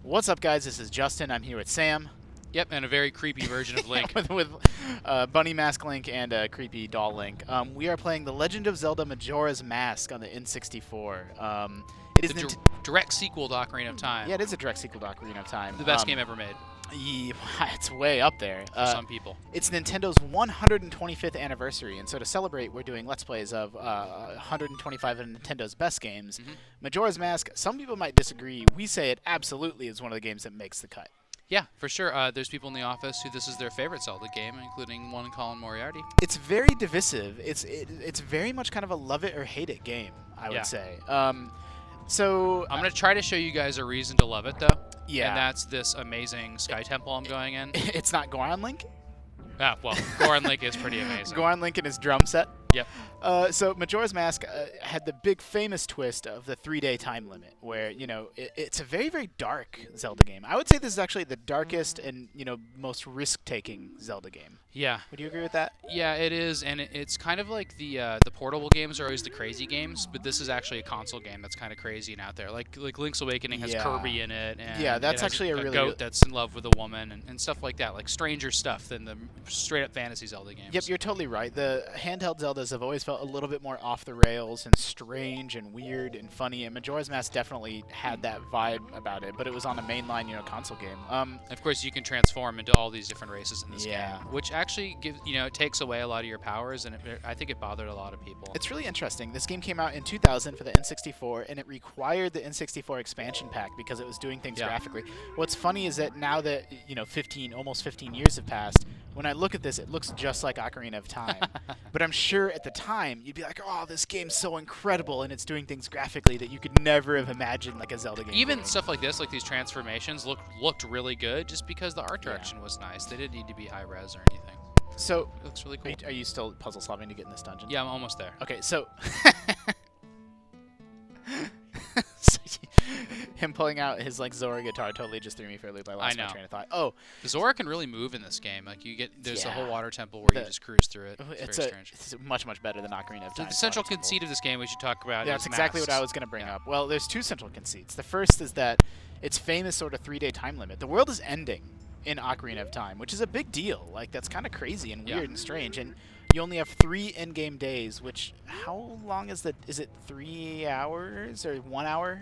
What's up, guys? This is Justin. I'm here with Sam. Yep, and a very creepy version of Link. with Bunny Mask Link and a creepy doll Link. We are playing The Legend of Zelda Majora's Mask on the N64. It is the direct sequel to Ocarina of Time. Yeah, it is a direct sequel to Ocarina of Time. The best game ever made. Yeah, it's way up there. For some people. It's Nintendo's 125th anniversary, and so to celebrate, we're doing Let's Plays of 125 of Nintendo's best games. Majora's Mask, some people might disagree. We say it absolutely is one of the games that makes the cut. Yeah, for sure. There's people in the office who this is their favorite Zelda game, including one Colin Moriarty. It's very divisive. It's very much kind of a love it or hate it game, I would say. So I'm going to try to show you guys a reason to love it, though. Yeah. And that's this amazing Sky Temple I'm going in. It's not Goron Link? Ah, well, Goron Link is pretty amazing. Goron Link and his drum set? Yep. So Majora's Mask had the big famous twist of the 3-day time limit, where, you know, it's a very, very dark Zelda game. I would say this is actually the darkest and, you know, most risk-taking Zelda game. Yeah. Would you agree with that? Yeah, it is, and it's kind of like the portable games are always the crazy games, but this is actually a console game that's kind of crazy and out there. Like Link's Awakening has Kirby in it, and yeah, that's it has actually a really goat that's in love with a woman and stuff like that, like stranger stuff than the straight-up fantasy Zelda games. Yep, you're totally right. The handheld Zeldas have always felt a little bit more off the rails and strange and weird and funny, and Majora's Mask definitely had that vibe about it, but it was on a mainline, you know, console game. Of course, you can transform into all these different races in this game, which actually gives, you know, it takes away a lot of your powers, and I think it bothered a lot of people. It's really interesting. This game came out in 2000 for the N64, and it required the N64 expansion pack because it was doing things graphically. What's funny is that now that, you know, almost 15 years have passed, when I look at this, it looks just like Ocarina of Time. But I'm sure at the time, you'd be like, oh, this game's so incredible, and it's doing things graphically that you could never have imagined like a Zelda game. Even stuff like this, like these transformations, looked really good just because the art direction was nice. They didn't need to be high-res or anything. So, it looks really cool. Are you still puzzle solving to get in this dungeon? Yeah, I'm almost there. Okay, so... him pulling out his like Zora guitar totally just threw me for a loop. I lost my train of thought. Oh, the Zora can really move in this game. Like there's a whole water temple where you just cruise through it. It's very strange. It's much better than Ocarina of Time. The central conceit of this game we should talk about. Yeah, that's exactly what I was going to bring up. Well, there's two central conceits. The first is that it's famous sort of 3-day time limit. The world is ending in Ocarina of Time, which is a big deal. Like that's kind of crazy and weird and strange. And you only have 3 in-game days. Which how long is Is it 3 hours or 1 hour?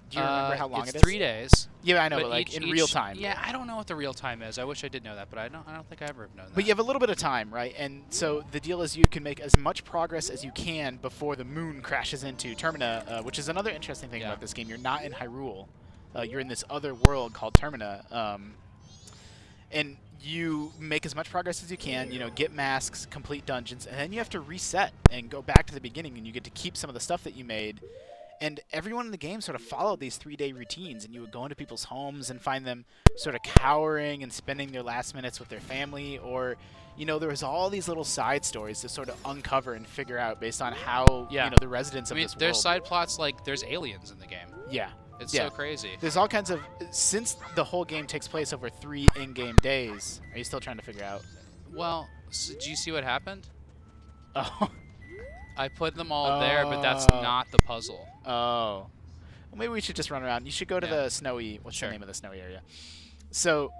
Do you remember how long it is? It's 3 days. Yeah, I know, but like in real time. Yeah, I don't know what the real time is. I wish I did know that, but I don't think I ever have known that. But you have a little bit of time, right? And so the deal is you can make as much progress as you can before the moon crashes into Termina, which is another interesting thing about this game. You're not in Hyrule. You're in this other world called Termina. And you make as much progress as you can, you know, get masks, complete dungeons, and then you have to reset and go back to the beginning, and you get to keep some of the stuff that you made. And everyone in the game sort of followed these 3-day routines, and you would go into people's homes and find them sort of cowering and spending their last minutes with their family, or, you know, there was all these little side stories to sort of uncover and figure out based on how, you know, the residents of this world. There's side plots like there's aliens in the game. Yeah. It's so crazy. There's all kinds of... Since the whole game takes place over 3 in-game days, are you still trying to figure out? Well, so do you see what happened? Oh. I put them all there, but that's not the puzzle. Oh. Well, maybe we should just run around. You should go to the snowy... What's the name of the snowy area? So,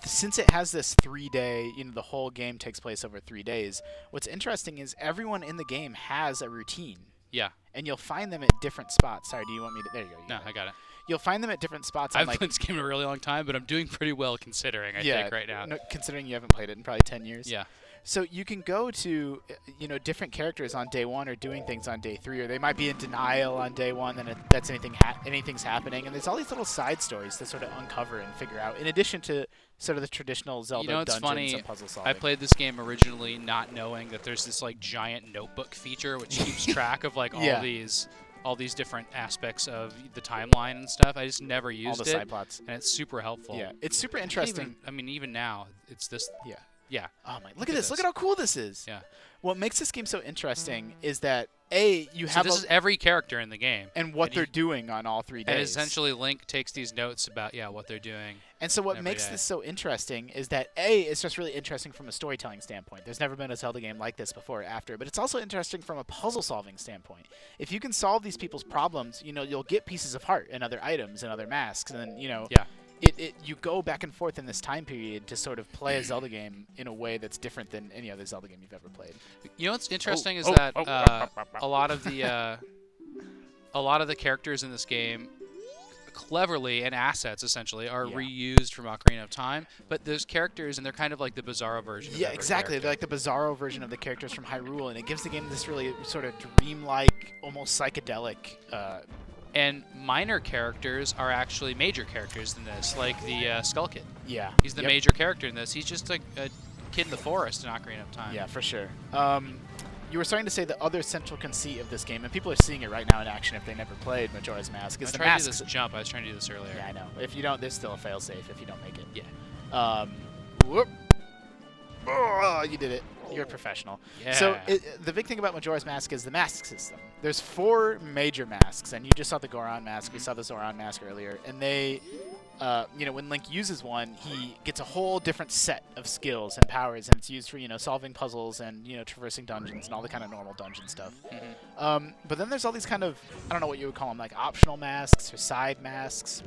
since it has this 3-day... You know, the whole game takes place over 3 days, what's interesting is everyone in the game has a routine. Yeah. And you'll find them at different spots. Sorry, do you want me to... There you go. No, I got it. You'll find them at different spots. I've played this game a really long time, but I'm doing pretty well considering, I think, right now. No, considering you haven't played it in probably 10 years. Yeah. So you can go to, you know, different characters on day 1 or doing things on day 3, or they might be in denial on day 1, and that's anything's happening. And there's all these little side stories to sort of uncover and figure out, in addition to sort of the traditional Zelda dungeons and puzzle solving. I played this game originally not knowing that there's this like giant notebook feature which keeps track of like all these different aspects of the timeline and stuff. I just never used all the side plots, and it's super helpful. Yeah, it's super interesting. Even now, it's this. Yeah. Yeah. Oh my! Look at this! Look at how cool this is. Yeah. What makes this game so interesting is that you So have this is every character in the game. and what they're doing on all 3 days. And essentially Link takes these notes about, what they're doing. And so what every makes day. this so interesting is that, A, it's just really interesting from a storytelling standpoint. There's never been a Zelda game like this before or after, but it's also interesting from a puzzle-solving standpoint. If you can solve these people's problems, you'll get pieces of heart and other items and other masks, and then, Yeah. you go back and forth in this time period to sort of play a Zelda game in a way that's different than any other Zelda game you've ever played. You know what's interesting is that a lot of the characters in this game cleverly and assets essentially are reused from Ocarina of Time, but those characters and they're kind of like the Bizarro version. Yeah, of exactly. Character. They're like the Bizarro version of the characters from Hyrule, and it gives the game this really sort of dreamlike, almost psychedelic. And minor characters are actually major characters in this, like the Skull Kid. Yeah. He's the major character in this. He's just like a kid in the forest in Ocarina of Time. Yeah, for sure. You were starting to say the other central conceit of this game, and people are seeing it right now in action if they never played Majora's Mask, is the trying to masks. do this jump. I was trying to do this earlier. Yeah, I know. If you don't, there's still a failsafe if you don't make it. Yeah. Whoop. Oh, you did it. You're a professional. Yeah. So the big thing about Majora's Mask is the mask system. There's 4 major masks, and you just saw the Goron mask. We saw the Zoran mask earlier, and they, when Link uses one, he gets a whole different set of skills and powers, and it's used for solving puzzles and traversing dungeons and all the kind of normal dungeon stuff. Mm-hmm. But then there's all these kind of, I don't know what you would call them, like optional masks or side masks.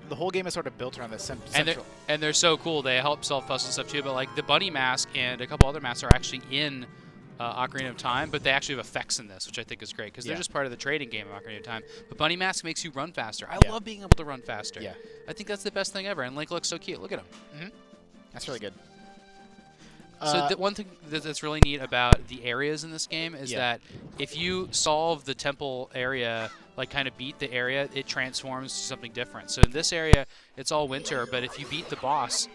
The whole game is sort of built around this central. And they're so cool. They help solve puzzle stuff too. But like the bunny mask and a couple other masks are actually in Ocarina of Time, but they actually have effects in this, which I think is great because they're just part of the trading game of Ocarina of Time. But bunny mask makes you run faster. I love being able to run faster. Yeah. I think that's the best thing ever. And Link looks so cute. Look at him. Mm-hmm. That's really good. So the one thing that's really neat about the areas in this game is that if you solve the temple area, like kind of beat the area, it transforms to something different. So in this area, it's all winter, but if you beat the boss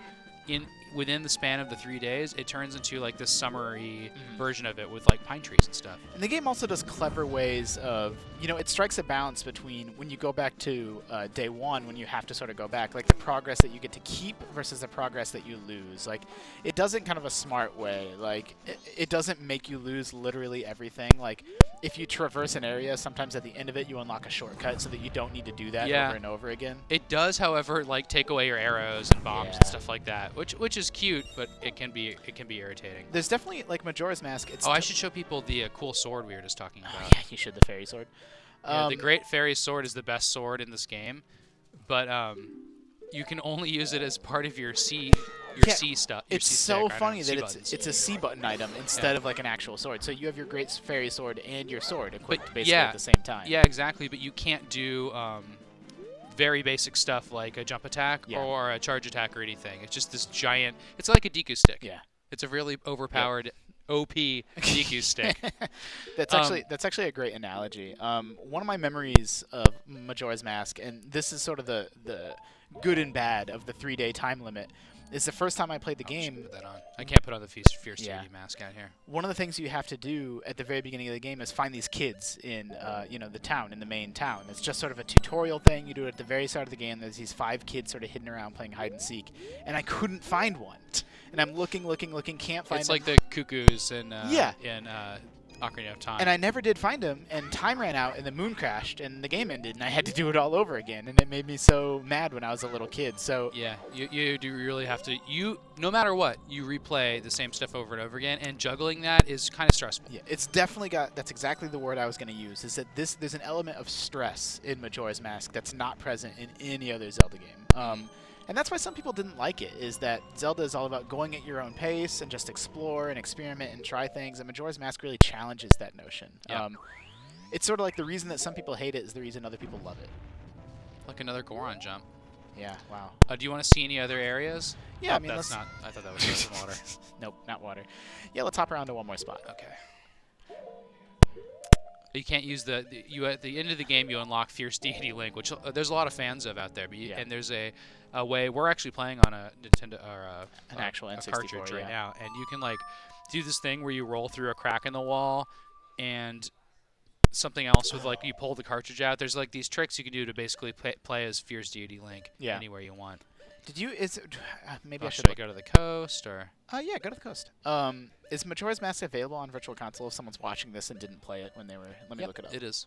within the span of the 3 days, it turns into like this summery version of it with like pine trees and stuff. And the game also does clever ways of, it strikes a balance between when you go back to day 1, when you have to sort of go back, like the progress that you get to keep versus the progress that you lose. Like, it does it in kind of a smart way. Like, it doesn't make you lose literally everything. Like, if you traverse an area, sometimes at the end of it, you unlock a shortcut so that you don't need to do that over and over again. It does, however, like take away your arrows and bombs and stuff like that, which is cute, but it can be irritating. There's definitely, like Majora's Mask. I should show people the cool sword we were just talking about. Yeah, you should, the fairy sword. The Great Fairy Sword is the best sword in this game, but you can only use it as part of your C stuff. It's so funny that it's a C button item instead of like an actual sword. So you have your Great Fairy Sword and your sword equipped basically at the same time. Yeah, exactly. But you can't do very basic stuff like a jump attack or a charge attack or anything. It's just this giant. It's like a Deku stick. Yeah. It's a really overpowered OP Deku stick. That's actually a great analogy. One of my memories of Majora's Mask, and this is sort of the good and bad of the 3-day time limit, is the first time I played the game. Put that on. I can't put on the Fierce Deity mask out here. One of the things you have to do at the very beginning of the game is find these kids in the town, in the main town. It's just sort of a tutorial thing. You do it at the very start of the game. There's these 5 kids sort of hidden around playing hide and seek, and I couldn't find one. And I'm looking, can't find. It's them. like the cuckoos in Ocarina of Time. And I never did find them, and time ran out, and the moon crashed, and the game ended, and I had to do it all over again, and it made me so mad when I was a little kid. So yeah, you do really have to. No matter what, you replay the same stuff over and over again, and juggling that is kind of stressful. Yeah, it's definitely got. That's exactly the word I was going to use. Is that there's an element of stress in Majora's Mask that's not present in any other Zelda game. And that's why some people didn't like it, is that Zelda is all about going at your own pace and just explore and experiment and try things, and Majora's Mask really challenges that notion. Yep. It's sort of like the reason that some people hate it is the reason other people love it. Like another Goron jump. Yeah, wow. Do you want to see any other areas? Yeah, I I mean, that's not. I thought that was just water. Nope, not water. Yeah, let's hop around to one more spot. Okay. You can't use you at the end of the game. You unlock Fierce Deity Link, which there's a lot of fans of out there. But and there's a way we're actually playing on a Nintendo or an actual N64 cartridge right now, and you can like do this thing where you roll through a crack in the wall, and something else with like you pull the cartridge out. There's like these tricks you can do to basically play as Fierce Deity Link anywhere you want. Did you? Maybe I should should I go to the coast or? Yeah, go to the coast. Is Majora's Mask available on Virtual Console if someone's watching this and didn't play it when they were? Let me look it up. It is.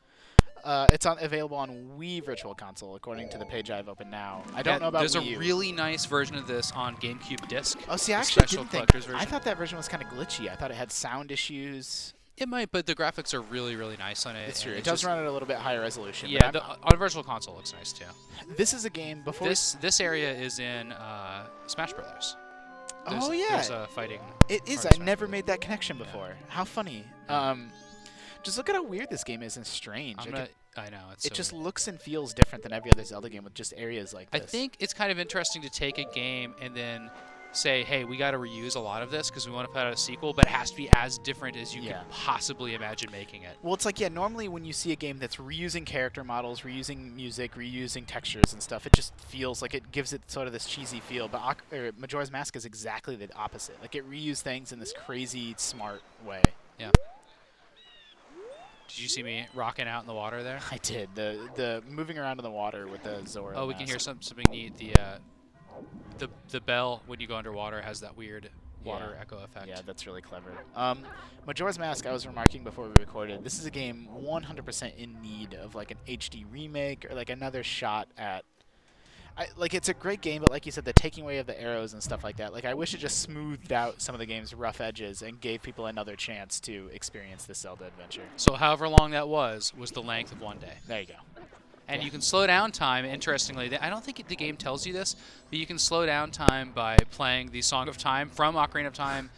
It's available on Wii Virtual Console, according to the page I've opened now. I don't know about There's Wii U. a really nice version of this on GameCube disc. Oh, see, I actually special didn't think. collector's version. I thought that version was kind of glitchy. I thought it had sound issues. It might, but the graphics are really, really nice on it. It's true. It does run at a little bit higher resolution. Yeah, on Virtual Console looks nice too. This is a game before. This area is in Smash Brothers. There's fighting. It is. I never made that connection before. Yeah. How funny. Just look at how weird this game is and strange. I know. It just looks and feels different than every other Zelda game with just areas like this. I think it's kind of interesting to take a game and then say, hey, we got to reuse a lot of this because we want to put out a sequel, but it has to be as different as you can possibly imagine making it. Well, it's like, normally when you see a game that's reusing character models, reusing music, reusing textures and stuff, it just feels like it gives it sort of this cheesy feel. But Majora's Mask is exactly the opposite. Like, it reused things in this crazy, smart way. Yeah. Did you see me rocking out in the water there? I did. The moving around in the water with the Zora. Oh, we can hear something neat. The bell when you go underwater has that weird water echo effect. Yeah, that's really clever. Majora's Mask, I was remarking before we recorded, this is a game 100% in need of like an HD remake or like another shot at. Like, it's a great game, but like you said, the taking away of the arrows and stuff like that. Like, I wish it just smoothed out some of the game's rough edges and gave people another chance to experience this Zelda adventure. So however long that was the length of one day. There you go. And you can slow down time, interestingly. I don't think the game tells you this, but you can slow down time by playing the Song of Time from Ocarina of Time,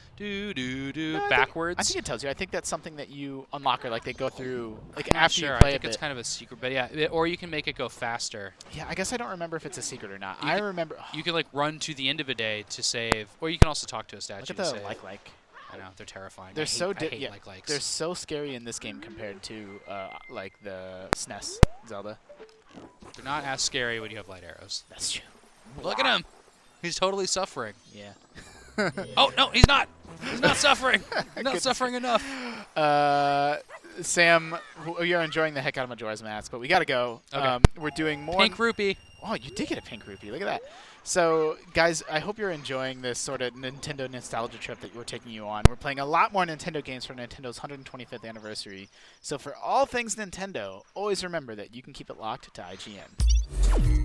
backwards. I think it tells you. I think that's something that you unlock, or like they go through, like I'm after sure. you play I think it's kind of a secret, but yeah, or you can make it go faster. Yeah, I guess I don't remember if it's a secret or not. I remember. You can like run to the end of a day to save, or you can also talk to a statue. Look at to the save. like. I know, they're terrifying. They're I hate like-likes. They're so scary in this game compared to like the SNES Zelda. They're not as scary when you have light arrows. That's true. Look at him. He's totally suffering. Yeah. Oh, no, he's not. He's not suffering. He's not suffering enough. Sam, we are enjoying the heck out of Majora's Mask, but we got to go. Okay. We're doing more. Pink rupee. Oh, you did get a pink rupee. Look at that. So, guys, I hope you're enjoying this sort of Nintendo nostalgia trip that we're taking you on. We're playing a lot more Nintendo games for Nintendo's 125th anniversary. So for all things Nintendo, always remember that you can keep it locked to IGN.